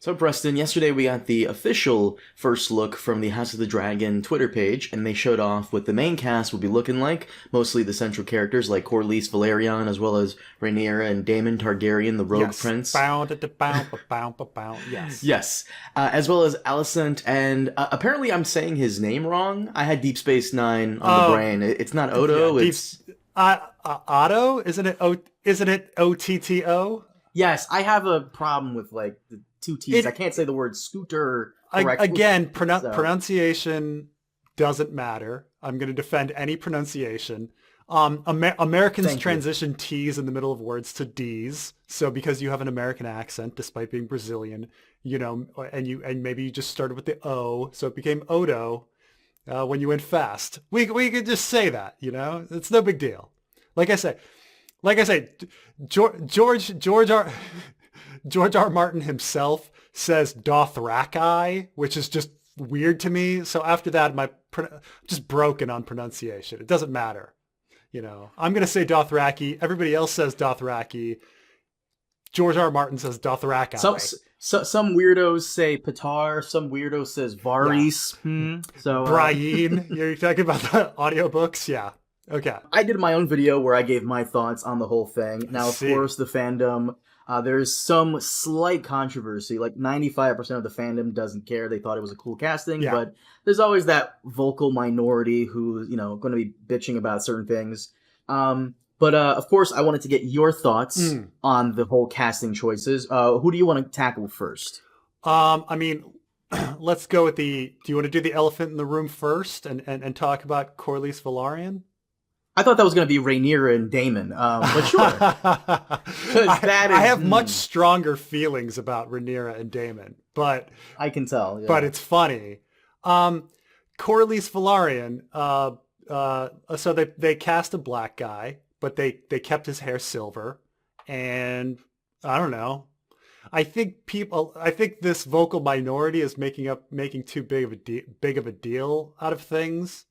So, Preston, yesterday we got the official first look from the House of the Dragon Twitter page, and they showed off what the main cast will be looking like, mostly the central characters like Corlys Velaryon, as well as Rhaenyra and Daemon Targaryen, the Rogue Yes. Prince. Bow, da, da, bow, ba, bow, ba, bow. Yes. Yes, as well as Alicent, and apparently I'm saying his name wrong. I had Deep Space Nine on the Oh, brain. It's not yeah. Odo, it's... Otto? Isn't it OTTO? Yes, I have a problem with, like, the two T's. I It can't say the word scooter correctly. again, So, pronunciation doesn't matter. I'm going to defend any pronunciation. Americans thank you. transition T's in the middle of words to D's. So because you have an American accent, despite being Brazilian, and maybe you just started with the O, so it became Odo when you went fast. We could just say that, it's no big deal. Like I say, George George R. Martin himself says Dothraki, which is just weird to me. So after that, just broken on pronunciation. It doesn't matter. I'm going to say Dothraki. Everybody else says Dothraki. George R. R. Martin says Dothraki. Some weirdos say Patar, some weirdo says Varys. Yeah. So Brian, you're talking about the audiobooks? Yeah. Okay. I did my own video where I gave my thoughts on the whole thing. Now, of course, the fandom, there's some slight controversy. Like 95% of the fandom doesn't care. They thought it was a cool casting, Yeah. but there's always that vocal minority who's, going to be bitching about certain things. But of course, I wanted to get your thoughts on the whole casting choices. Who do you want to tackle first? I mean, let's go with do you want to do the elephant in the room first and talk about Corlys Velaryon? I thought that was going to be Rhaenyra and Daemon, but sure. I have much stronger feelings about Rhaenyra and Daemon, but I can tell. Yeah. But it's funny. Corlys Velaryon. So they cast a black guy, but they kept his hair silver, and I don't know. I think this vocal minority is making too big of a deal out of things.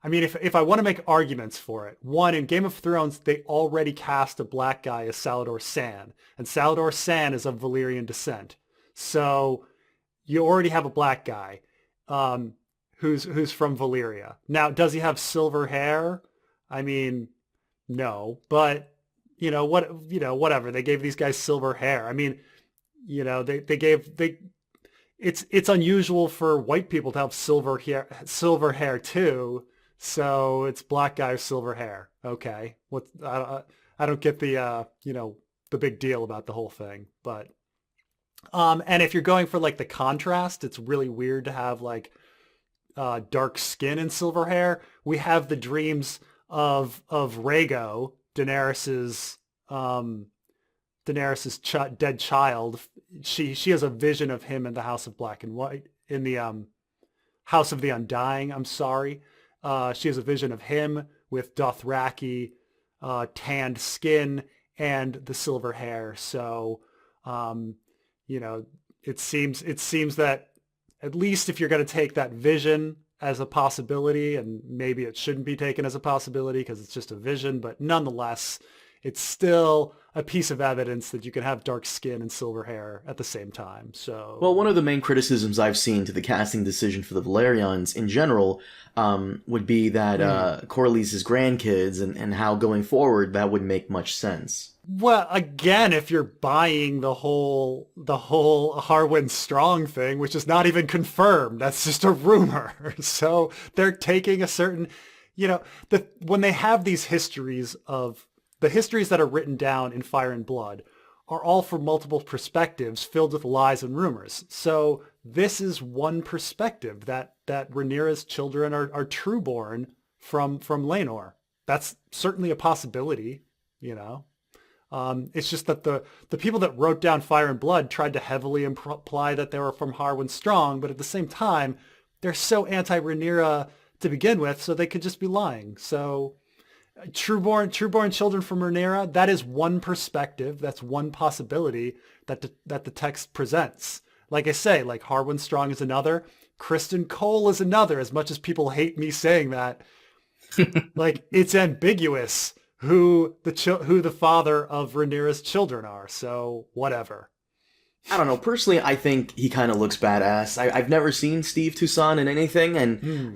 I mean, if I want to make arguments for it, one, in Game of Thrones, they already cast a black guy as Salladhor Saan, and Salladhor Saan is of Valyrian descent. So you already have a black guy who's from Valyria. Now, does he have silver hair? I mean, no, but whatever. They gave these guys silver hair. I mean, it's unusual for white people to have silver hair too. So it's black guy with silver hair. Okay. I don't get the big deal about the whole thing, but, and if you're going for like the contrast, it's really weird to have like, dark skin and silver hair. We have the dreams of Rhaego, Daenerys's dead child. She has a vision of him in the House of Black and White, in the, House of the Undying. I'm sorry. She has a vision of him with Dothraki, tanned skin and the silver hair. So, it seems that at least if you're going to take that vision as a possibility, and maybe it shouldn't be taken as a possibility because it's just a vision, but nonetheless, it's still a piece of evidence that you can have dark skin and silver hair at the same time. So, well, one of the main criticisms I've seen to the casting decision for the Velaryons in general would be that Corlys' grandkids and how going forward that wouldn't make much sense. Well, again, if you're buying the whole Harwin Strong thing, which is not even confirmed, that's just a rumor. So they're taking a certain, when they have these histories the histories that are written down in Fire and Blood are all from multiple perspectives filled with lies and rumors. So this is one perspective that Rhaenyra's children are trueborn from Laenor. That's certainly a possibility, It's just that the people that wrote down Fire and Blood tried to heavily imply that they were from Harwin Strong, but at the same time, they're so anti-Rhaenyra to begin with, so they could just be lying. So trueborn children from Rhaenyra, that is one perspective. That's one possibility that the text presents. Like I say, like Harwin Strong is another. Kristen Cole is another, as much as people hate me saying that. Like, it's ambiguous who the father of Rhaenyra's children are. So whatever. I don't know. Personally, I think he kind of looks badass. I've never seen Steve Toussaint in anything, and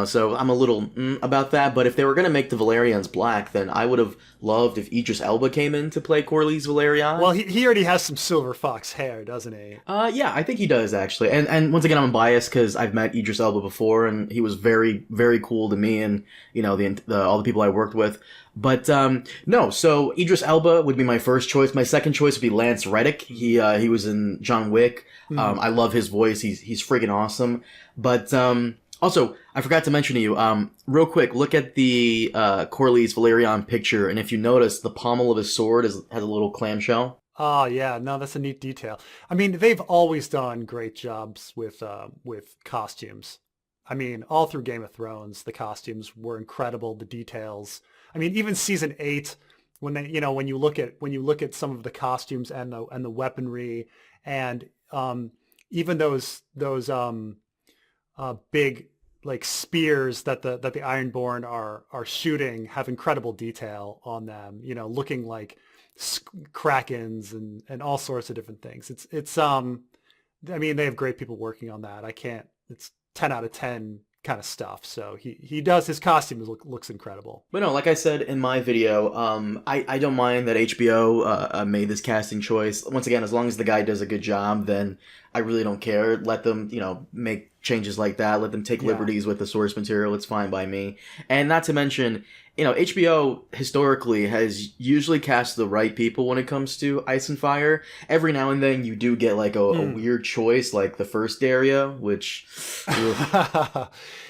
so I'm a little about that. But if they were gonna make the Valerians black, then I would have loved if Idris Elba came in to play Corlys Valerian. Well, he already has some silver fox hair, doesn't he? Yeah, I think he does actually. And once again, I'm biased because I've met Idris Elba before, and he was very, very cool to me, and all the people I worked with. But no, so Idris Elba would be my first choice. My second choice would be Lance Reddick. He was in John Wick. I love his voice. He's friggin' awesome. But also, I forgot to mention to you, real quick, look at the Corlys Valerian picture, and if you notice, the pommel of his sword has a little clamshell. Oh yeah, no, that's a neat detail. I mean, they've always done great jobs with costumes. I mean, all through Game of Thrones, the costumes were incredible. The details. I mean, even season 8, when when you look at some of the costumes and the weaponry, and even those big like spears that the Ironborn are shooting have incredible detail on them. Looking like krakens and all sorts of different things. It's I mean, they have great people working on that. It's 10 out of 10 kind of stuff. So he does, his costume looks incredible. But no, like I said in my video, I don't mind that HBO made this casting choice. Once again, as long as the guy does a good job, then I really don't care. Let them, make changes like that. Let them take liberties with the source material. It's fine by me. And not to mention, HBO historically has usually cast the right people when it comes to Ice and Fire. Every now and then you do get like a weird choice, like the first area, which...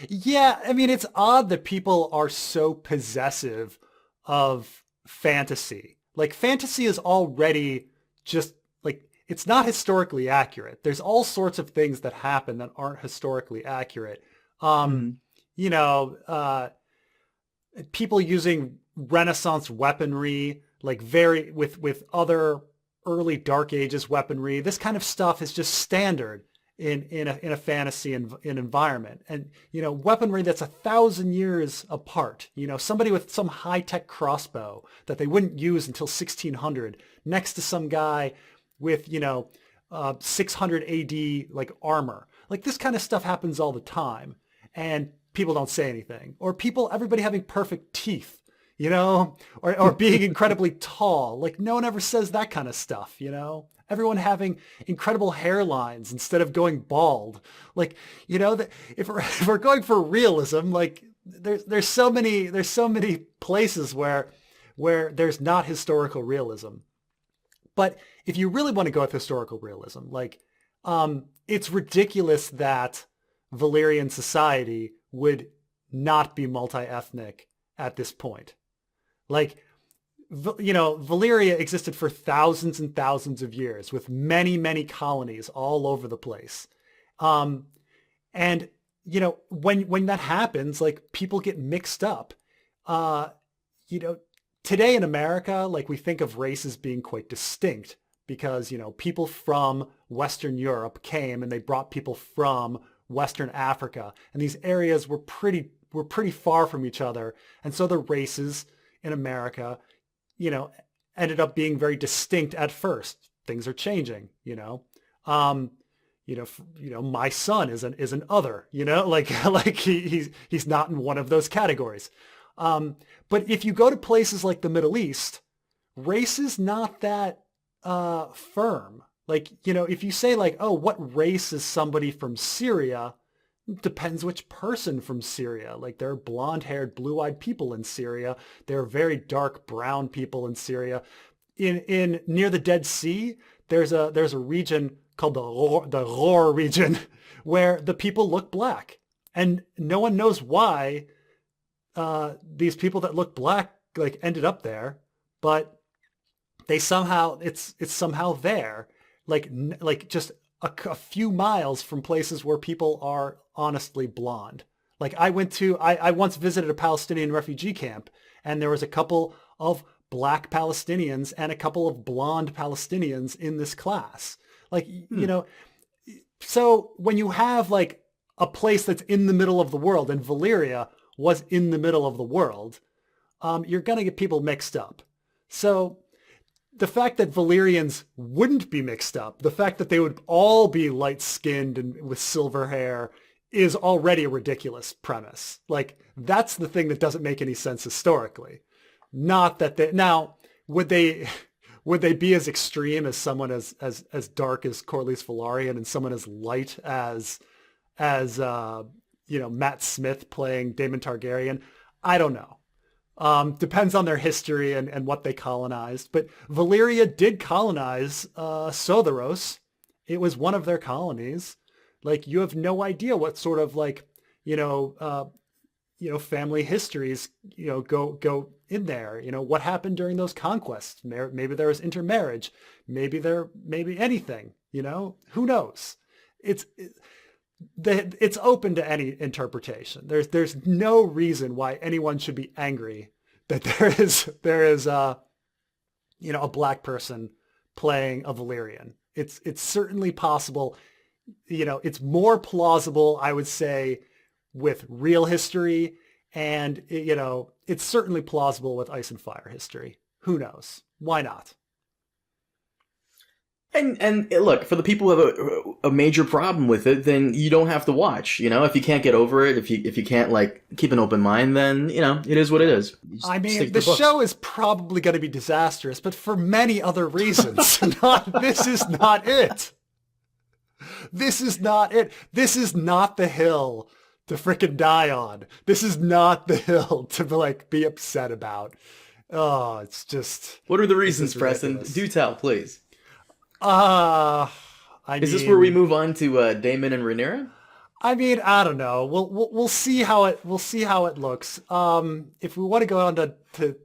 Yeah, I mean, it's odd that people are so possessive of fantasy. Like, fantasy is already just, like, it's not historically accurate. There's all sorts of things that happen that aren't historically accurate. People using Renaissance weaponry, like with other early Dark Ages weaponry. This kind of stuff is just standard in a fantasy environment. And weaponry that's 1,000 years apart. Somebody with some high-tech crossbow that they wouldn't use until 1600 next to some guy with 600 AD like armor. Like, this kind of stuff happens all the time, and people don't say anything. Or everybody having perfect teeth, or being incredibly tall. Like, no one ever says that kind of stuff, Everyone having incredible hairlines instead of going bald. Like, if we're going for realism, like there's so many places where there's not historical realism. But if you really want to go with historical realism, like, it's ridiculous that Valyrian society would not be multi-ethnic at this point. Like, Valyria existed for thousands and thousands of years with many, many colonies all over the place. And, when that happens, like, people get mixed up. Today in America, like, we think of races being quite distinct because, people from Western Europe came and they brought people from Western Africa, and these areas were pretty far from each other. And so the races in America, ended up being very distinct at first. Things are changing, my son is an other, like he's not in one of those categories. But if you go to places like the Middle East, race is not that firm. Like, if you say like, oh, what race is somebody from Syria? It depends which person from Syria. Like, there are blonde-haired, blue-eyed people in Syria. There are very dark brown people in Syria. In near the Dead Sea, there's a region called the Ruhr region where the people look black, and no one knows why these people that look black like ended up there, but they somehow it's somehow there. Like just a few miles from places where people are honestly blonde. Like, I once visited a Palestinian refugee camp, and there was a couple of black Palestinians and a couple of blonde Palestinians in this class. Like, so when you have like a place that's in the middle of the world, and Valyria was in the middle of the world, you're going to get people mixed up. So the fact that Valyrians wouldn't be mixed up, the fact that they would all be light-skinned and with silver hair is already a ridiculous premise. Like, that's the thing that doesn't make any sense historically. Not that they... Now, would they be as extreme as someone as dark as Corlys Velaryon and someone as light as Matt Smith playing Daemon Targaryen? I don't know. Depends on their history and what they colonized. But Valyria did colonize Sotheros. It was one of their colonies. Like, you have no idea what sort of family histories, go in there. What happened during those conquests? Maybe there was intermarriage. Maybe anything, who knows? It's open to any interpretation. There's no reason why anyone should be angry that there is a black person playing a Valyrian. It's certainly possible. It's more plausible, I would say, with real history, and it's certainly plausible with Ice and Fire history. Who knows? Why not? And look, for the people who have a major problem with it, then you don't have to watch. If you can't get over it, if you can't keep an open mind, then it is what it is. I mean, the show is probably going to be disastrous, but for many other reasons. This is not it. This is not it. This is not the hill to frickin' die on. This is not the hill to be upset about. Oh, it's just... What are the reasons, Preston? Do tell, please. Is this where we move on to Daemon and Rhaenyra? I mean, I don't know. We'll see how it looks. If we want to go on to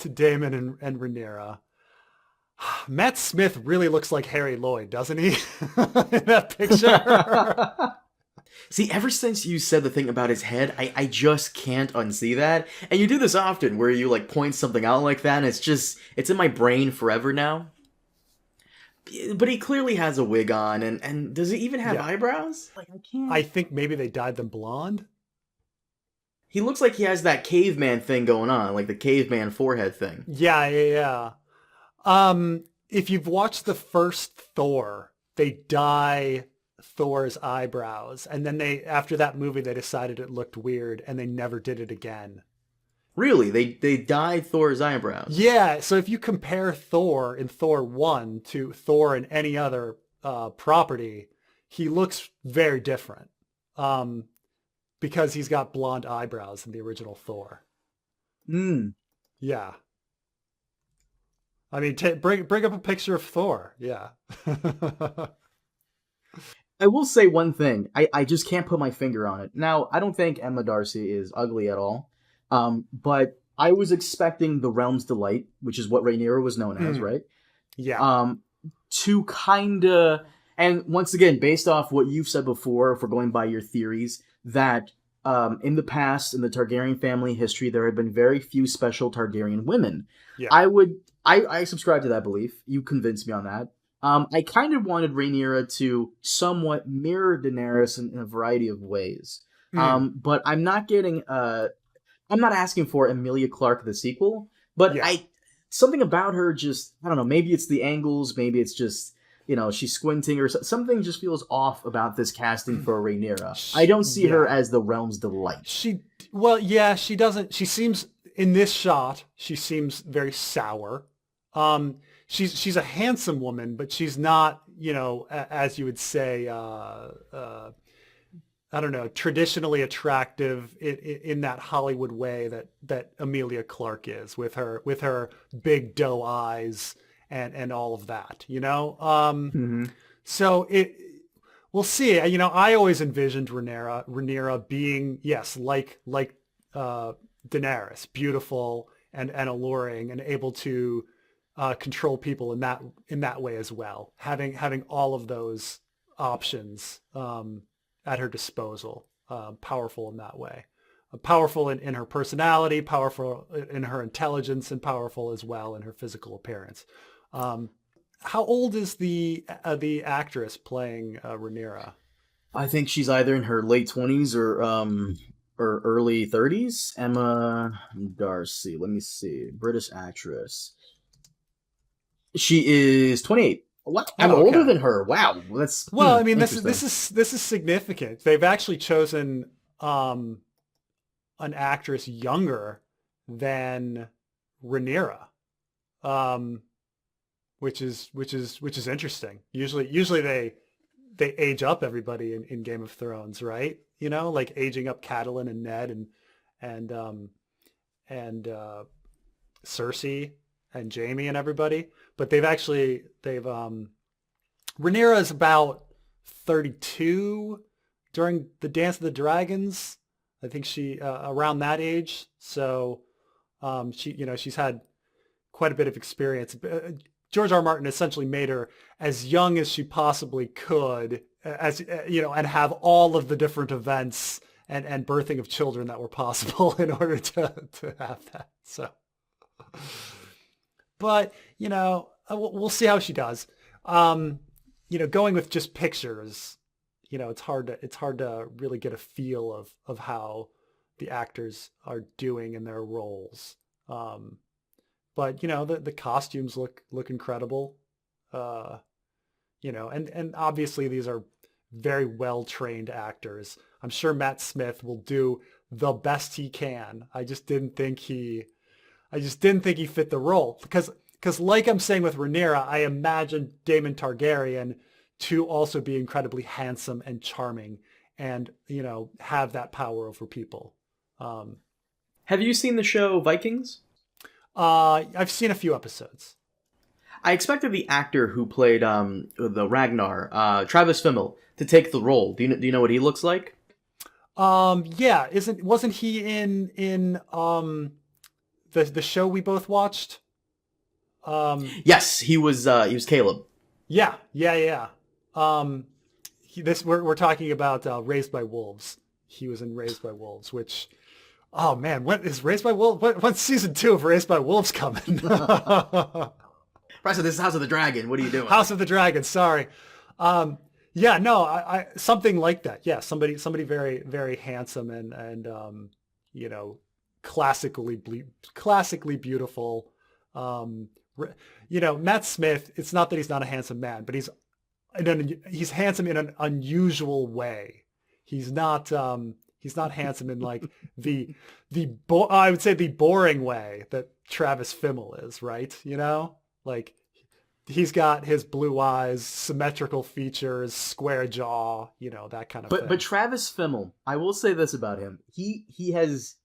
Daemon and Rhaenyra, Matt Smith really looks like Harry Lloyd, doesn't he? In that picture. See, ever since you said the thing about his head, I just can't unsee that. And you do this often, where you point something out like that, and it's in my brain forever now. But he clearly has a wig on, and does he even have eyebrows? I can't. I think maybe they dyed them blonde. He looks like he has that caveman thing going on, like the caveman forehead thing. Yeah. If you've watched the first Thor, they dye Thor's eyebrows, and then after that movie, they decided it looked weird, and they never did it again. Really? They dyed Thor's eyebrows? Yeah, so if you compare Thor in Thor 1 to Thor in any other property, he looks very different because he's got blonde eyebrows in the original Thor. Yeah. I mean, bring up a picture of Thor. Yeah. I will say one thing. I just can't put my finger on it. Now, I don't think Emma Darcy is ugly at all. But I was expecting the Realm's Delight, which is what Rhaenyra was known as, right? Yeah. To kinda, and once again, based off what you've said before, if we're going by your theories, that in the past, in the Targaryen family history, there have been very few special Targaryen women. Yeah. I subscribe to that belief. You convinced me on that. I kind of wanted Rhaenyra to somewhat mirror Daenerys in a variety of ways. But I'm not getting... I'm not asking for Emilia Clarke the sequel, but something about her just, I don't know, maybe it's the angles, maybe it's just, she's squinting or something just feels off about this casting for Rhaenyra. I don't see her as the Realm's Delight. She doesn't, she seems, in this shot, she seems very sour. She's a handsome woman, but she's not, as you would say, I don't know, traditionally attractive in that Hollywood way that Emilia Clarke is, with her big doe eyes and all of that, So we'll see. I always envisioned Rhaenyra being, yes, like Daenerys, beautiful and alluring and able to control people in that way as well, having all of those options at her disposal, powerful in that way, powerful in her personality, powerful in her intelligence, and powerful as well in her physical appearance. How old is the actress playing Rhaenyra? I think she's either in her late 20s or early 30s. Emma Darcy. Let me see. British actress. She is 28. Wow, I'm Oh, older okay. than her. Wow, that's Well, I mean, interesting. this is significant. They've actually chosen an actress younger than Rhaenyra, um, which is interesting. Usually they age up everybody in Game of Thrones, right? You know, like aging up Catelyn and Ned and and Cersei and Jaime and everybody. But they've Rhaenyra is about 32 during the Dance of the Dragons. I think she around that age. So she's had quite a bit of experience. George R. R. Martin essentially made her as young as she possibly could, and have all of the different events and birthing of children that were possible in order to have that. So, but we'll see how she does. Going with just pictures, it's hard to really get a feel of how the actors are doing in their roles. But the costumes look incredible. And obviously these are very well trained actors. I'm sure Matt Smith will do the best he can. I just didn't think he fit the role because like I'm saying with Rhaenyra, I imagine Daemon Targaryen to also be incredibly handsome and charming and, have that power over people. Have you seen the show Vikings? I've seen a few episodes. I expected the actor who played the Ragnar, Travis Fimmel, to take the role. Do you know what he looks like? Yeah, wasn't he in the show we both watched? Yes, he was Caleb. Yeah. We're talking about Raised by Wolves. He was in Raised by Wolves, which, oh man, when is Raised by Wolves? When's season 2 of Raised by Wolves coming? Right, so this is House of the Dragon. What are you doing? House of the Dragon. Sorry. Yeah, no, I something like that. Yeah, somebody very very handsome and classically beautiful. Matt Smith. It's not that he's not a handsome man, but he's handsome in an unusual way. He's not handsome in like I would say the boring way that Travis Fimmel is, right? Like he's got his blue eyes, symmetrical features, square jaw, that kind of thing. But Travis Fimmel, I will say this about him. He's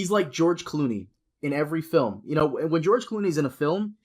like George Clooney in every film. When George Clooney's in a film,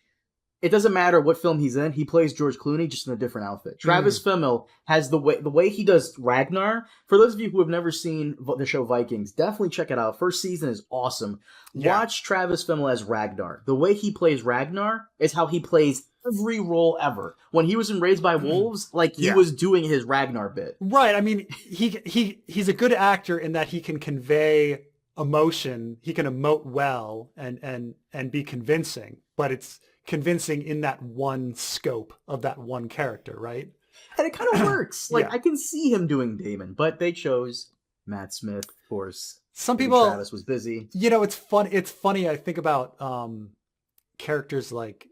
it doesn't matter what film he's in. He plays George Clooney just in a different outfit. Travis Fimmel has the way he does Ragnar. For those of you who have never seen the show Vikings, definitely check it out. First season is awesome. Yeah. Watch Travis Fimmel as Ragnar. The way he plays Ragnar is how he plays every role ever. When he was in Raised by Wolves, he was doing his Ragnar bit. Right. I mean, he's a good actor in that he can convey emotion. He can emote well and be convincing, but it's convincing in that one scope of that one character, right? And it kind of works. I can see him doing Daemon, but they chose Matt Smith, of course. Some people, Travis was busy. It's fun. It's funny. I think about actors like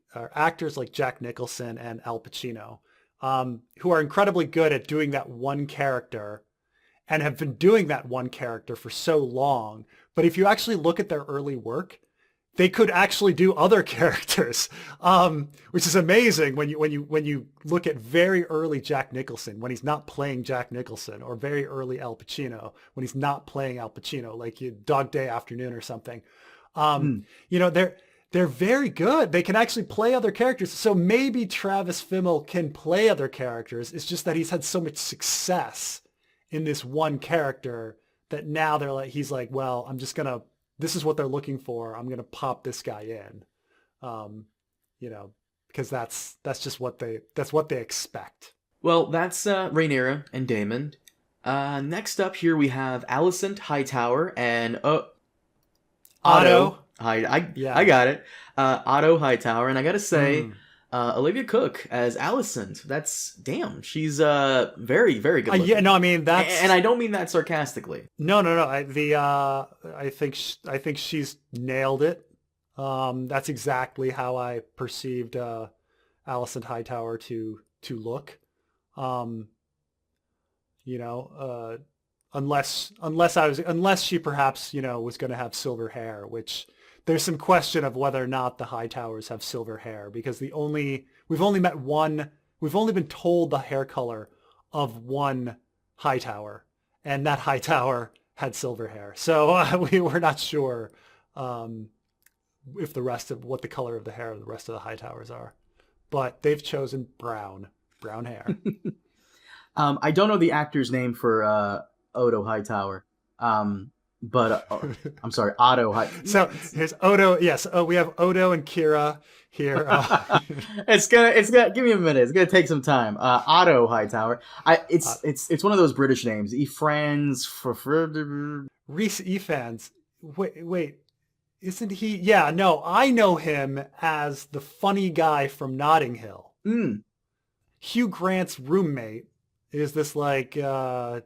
Jack Nicholson and Al Pacino, who are incredibly good at doing that one character and have been doing that one character for so long. But if you actually look at their early work, they could actually do other characters, which is amazing when you look at very early Jack Nicholson when he's not playing Jack Nicholson, or very early Al Pacino when he's not playing Al Pacino, like Dog Day Afternoon or something. They're very good. They can actually play other characters. So maybe Travis Fimmel can play other characters. It's just that he's had so much success in this one character that now he's like, well, this is what they're looking for. I'm going to pop this guy in, because that's just what they expect. Well, that's Rhaenyra and Daemon. Next up here we have Alison Hightower and Otto. I got it. Otto Hightower, and I gotta say, Olivia Cook as Alicent. That's damn. She's very, very good looking. Yeah, no, I mean that's, and I don't mean that sarcastically. No. I think she's nailed it. That's exactly how I perceived Alison Hightower to look. Um, unless she perhaps, was going to have silver hair, which there's some question of whether or not the Hightowers have silver hair, because we've only met one, we've only been told the hair color of one Hightower, and that Hightower had silver hair. So we were not sure if what the color of the hair of the rest of the Hightowers are, but they've chosen brown hair. I don't know the actor's name for Odo Hightower, but I'm sorry, Otto Hightower. So here's Odo. Yes, we have Odo and Kira here. It's gonna give me a minute. It's gonna take some time. Otto Hightower. It's one of those British names. Efrans for Rhys Ifans. Wait, isn't he? Yeah, no, I know him as the funny guy from Notting Hill. Hugh Grant's roommate is this I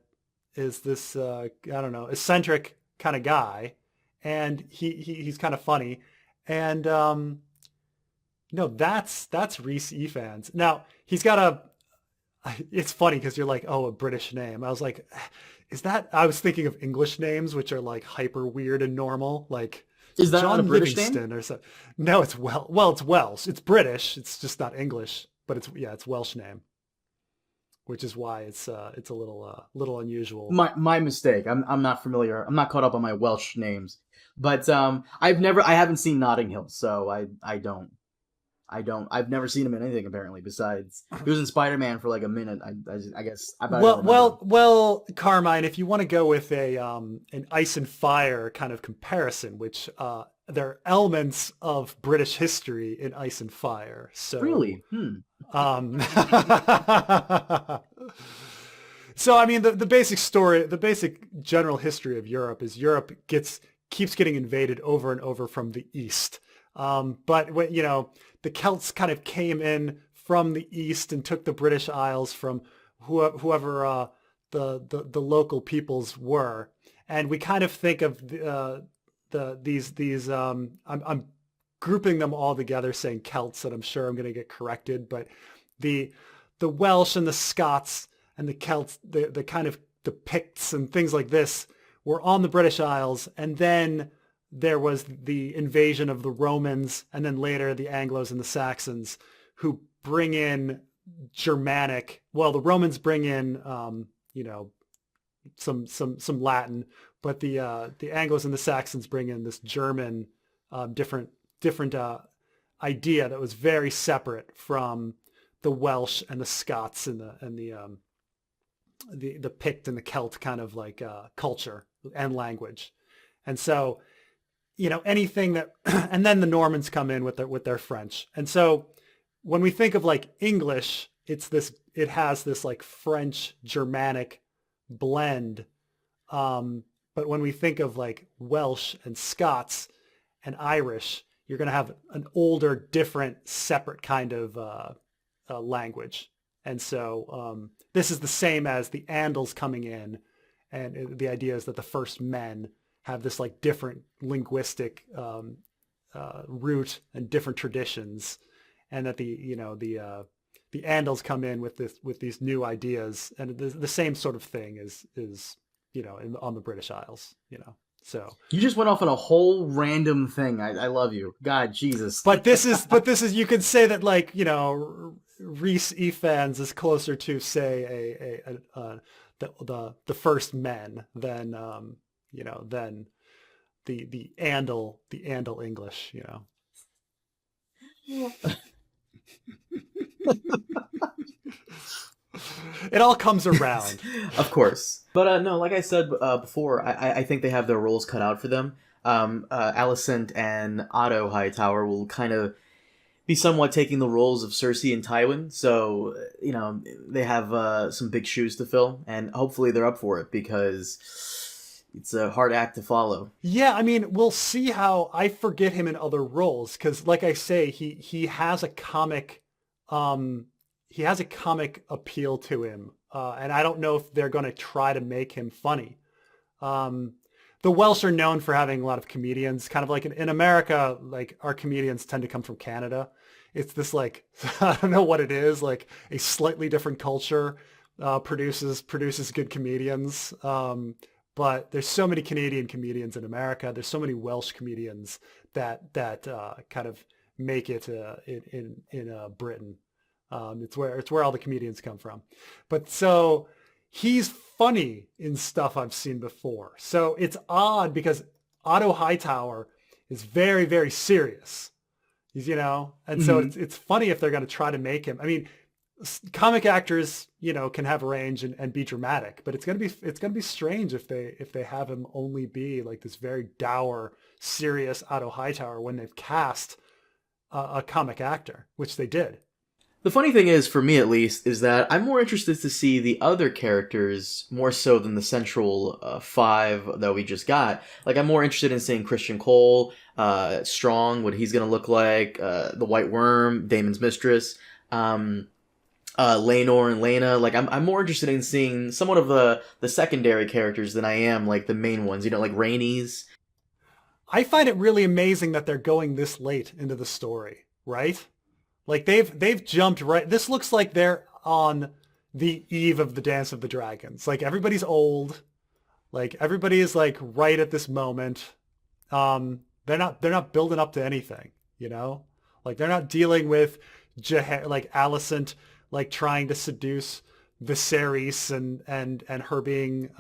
don't know, eccentric kind of guy, and he's kind of funny, and no, that's Rhys Ifans. Now he's got it's funny because you're like, oh, a British name. I was like, I was thinking of English names, which are like hyper weird and normal, like is that John not a British Livingston name? or something. No, it's it's Welsh. It's British. It's just not English, but it's Welsh name, which is why it's a little unusual. My mistake. I'm not familiar. I'm not caught up on my Welsh names, but I haven't seen Notting Hill, so I've never seen him in anything apparently. Besides, he was in Spider-Man for like a minute. I guess. Well, Carmine, if you want to go with an Ice and Fire kind of comparison, which there are elements of British history in Ice and Fire. So really, So I mean, the basic story, the basic general history of Europe is Europe keeps getting invaded over and over from the east. But when, the Celts kind of came in from the east and took the British Isles from whoever the local peoples were, and we kind of think of these I'm grouping them all together, saying Celts, and I'm sure I'm going to get corrected, but the Welsh and the Scots and the Celts, the kind of the Picts and things like this were on the British Isles, and then there was the invasion of the Romans, and then later the Anglos and the Saxons, who bring in Germanic. Well, the Romans bring in, some Latin, but the Anglos and the Saxons bring in this German, different idea that was very separate from the Welsh and the Scots and the Pict and the Celt kind of like culture and language, and so anything that, and then the Normans come in with their French, and so when we think of like English, it has this like French Germanic blend, but when we think of like Welsh and Scots and Irish, you're going to have an older, different, separate kind of language. And so this is the same as the Andals coming in, and the idea is that the first men have this like different linguistic root and different traditions, and that the Andals come in with these new ideas, and the same sort of thing is on the British Isles, So you just went off on a whole random thing. I love you, God, Jesus. But this is you could say that like Rhys Ifans is closer to say the first men than than the Andal English, It all comes around. Of course. But no, like I said before, I think they have their roles cut out for them. Alicent and Otto Hightower will kind of be somewhat taking the roles of Cersei and Tywin. So, they have some big shoes to fill, and hopefully they're up for it, because it's a hard act to follow. Yeah, I mean, we'll see how. I forget him in other roles, because like I say, he has a comic appeal to him, and I don't know if they're going to try to make him funny. The Welsh are known for having a lot of comedians, kind of like in America, like our comedians tend to come from Canada. it's this like, I don't know what it is, like a slightly different culture produces good comedians. But there's so many Canadian comedians in America. There's so many Welsh comedians that kind of make it in Britain. It's where all the comedians come from. But so he's funny in stuff I've seen before. So it's odd because Otto Hightower is very, very serious. He's, and so it's funny if they're going to try to make him. I mean, comic actors, can have range and be dramatic, but it's gonna be strange if they have him only be like this very dour, serious Otto Hightower when they've cast a comic actor, which they did. The funny thing is, for me at least, is that I'm more interested to see the other characters more so than the central five that we just got. Like, I'm more interested in seeing Christian Cole, Strong, what he's gonna look like, the White Worm, Daemon's mistress, Laenor and Laena. Like, I'm more interested in seeing somewhat of the secondary characters than I am like the main ones. Like Rhaenys. I find it really amazing that they're going this late into the story, right? Like they've jumped right. This looks like they're on the eve of the Dance of the Dragons. Like everybody's old. Like everybody is like right at this moment. They're not building up to anything, Like they're not dealing with like Alicent like trying to seduce Viserys and her being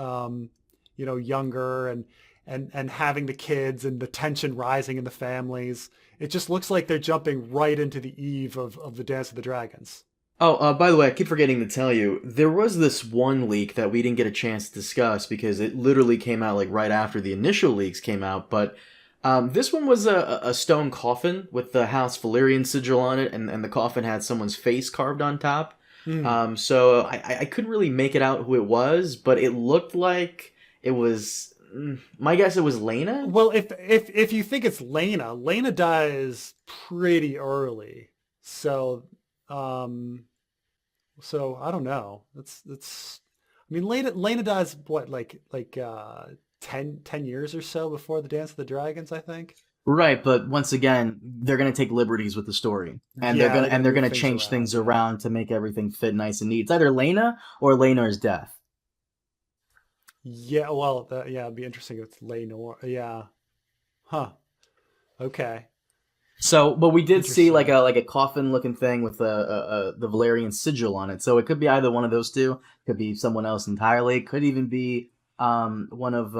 younger and having the kids and the tension rising in the families. It just looks like they're jumping right into the eve of the Dance of the Dragons. Oh, by the way, I keep forgetting to tell you, there was this one leak that we didn't get a chance to discuss because it literally came out like right after the initial leaks came out, but this one was a stone coffin with the House Valyrian sigil on it, and the coffin had someone's face carved on top. So I couldn't really make it out who it was, but it looked like it was... My guess it was Laena? Well, if you think it's Laena dies pretty early. So I don't know. That's I mean Laena dies what like 10 years or so before the Dance of the Dragons, I think. Right, but once again, they're going to take liberties with the story, and they're going to change things around to make everything fit nice and neat. It's either Laena or Laenor's death. Yeah, well, it'd be interesting if it's Laenor. Yeah, huh? Okay. So, but we did see like a coffin looking thing with the Valyrian sigil on it. So it could be either one of those two. Could be someone else entirely. Could even be one of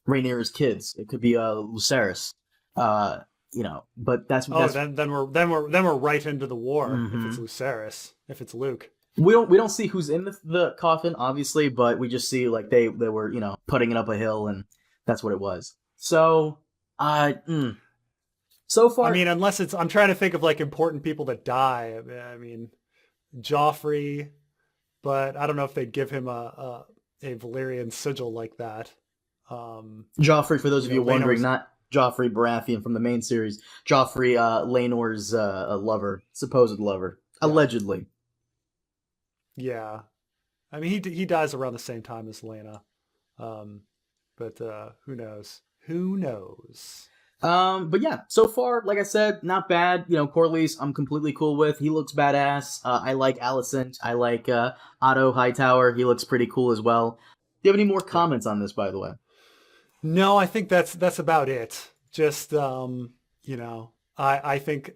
Rhaenyra's kids. It could be Lucerys. But that's then we're right into the war. If it's Lucerys, if it's Luke. We don't see who's in the coffin, obviously, but we just see like they were putting it up a hill, and that's what it was. So so far, I mean, unless I'm trying to think of like important people that die. I mean, Joffrey, but I don't know if they'd give him a Valyrian sigil like that. Joffrey, for those of you wondering, not Joffrey Baratheon from the main series. Joffrey, Laenor's lover, supposed lover, allegedly. Yeah, I mean he dies around the same time as Laena, but who knows? Who knows? But yeah, so far, like I said, not bad. Corlys, I'm completely cool with. He looks badass. I like Alicent. I like Otto Hightower. He looks pretty cool as well. Do you have any more comments on this, by the way? No, I think that's about it. Just I think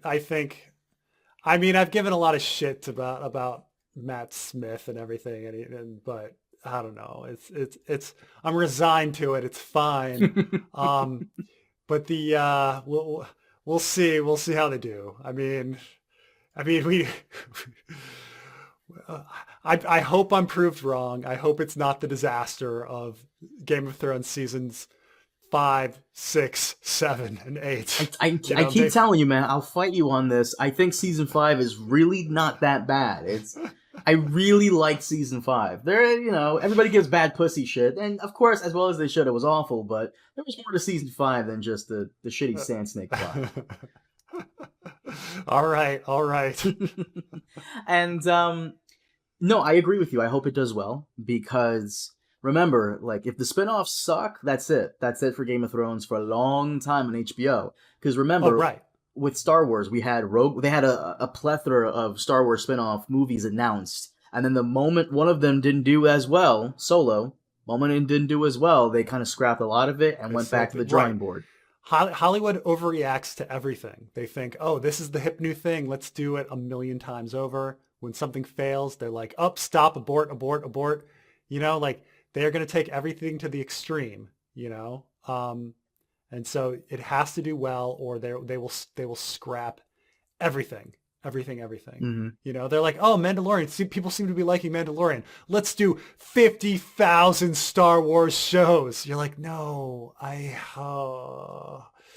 I mean I've given a lot of shit about Matt Smith and everything, but I don't know. It's I'm resigned to it. It's fine. But we'll see how they do. I mean we. I hope I'm proved wrong. I hope it's not the disaster of Game of Thrones seasons 5, 6, 7, and 8. I keep telling you, man, I'll fight you on this. I think season 5 is really not that bad. I really like season 5. There, everybody gives bad pussy shit, and of course, as well as they should, it was awful. But there was more to season 5 than just the shitty sand snake plot. All right. And no, I agree with you. I hope it does well because remember, like if the spinoffs suck, that's it. That's it for Game of Thrones for a long time on HBO. Because remember, with Star Wars, we had they had a plethora of Star Wars spin-off movies announced, and then the moment one of them didn't do as well, Solo, moment it didn't do as well, they kind of scrapped a lot of it and went back to the drawing board. Hollywood overreacts to everything. They think, oh, this is the hip new thing. Let's do it a million times over. When something fails, they're like, oh, stop, abort, abort, abort. You know, like they're going to take everything to the extreme, you know? And so it has to do well, or they will scrap everything. Mm-hmm. You know, they're like, oh, Mandalorian. See, people seem to be liking Mandalorian. Let's do 50,000 Star Wars shows. You're like, no,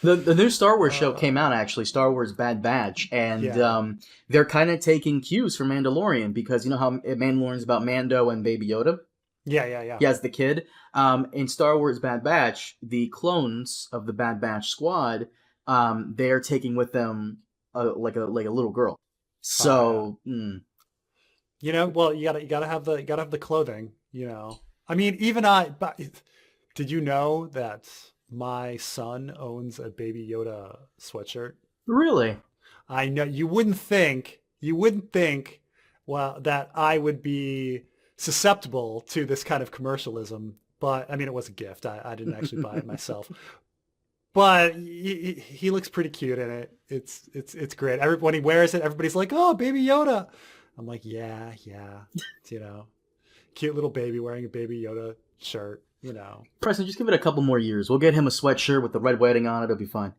The new Star Wars show came out, actually, Star Wars Bad Batch, and they're kind of taking cues from Mandalorian, because you know how Mandalorian's about Mando and Baby Yoda? Yeah. He has the kid. In Star Wars Bad Batch, the clones of the Bad Batch squad, they are taking with them like a little girl. So, you know, well, you gotta have the clothing. You know, I mean, did you know that my son owns a Baby Yoda sweatshirt? Really? I know you wouldn't think, well, that I would be susceptible to this kind of commercialism, but I mean, it was a gift. I didn't actually buy it myself, but he looks pretty cute in it. It's great. When he wears it, everybody's like, oh, Baby Yoda. I'm like, yeah. It's, you know, cute little baby wearing a Baby Yoda shirt, you know. Preston, just give it a couple more years. We'll get him a sweatshirt with the red wedding on it. It'll be fine.